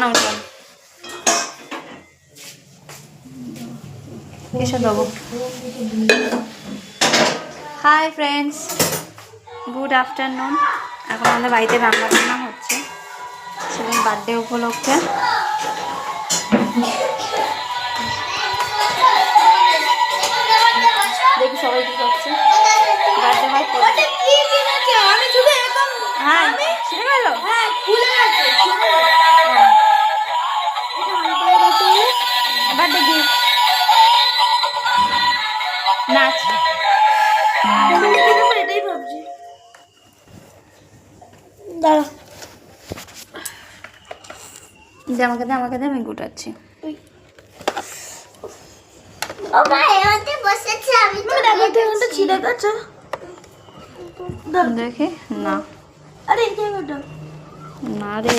নাও চল এসে দেবো। Hi friends, good afternoon. এখন আমাদের বাড়িতে রান্না বান্না হচ্ছে ছেলের বার্থডে উপলক্ষে। দেখি সবাই কি করছে। বার্থডে হয় হ্যাঁ ছিঁড়ে গেল। বার্থডে গিফট নাচ। এটাই ভাবছি, দাঁড়া আমাকে দে আমি গুটাচ্ছি। ছিঁড়ে গেছে দেখি না, আরে এই জায়গাটা না রে।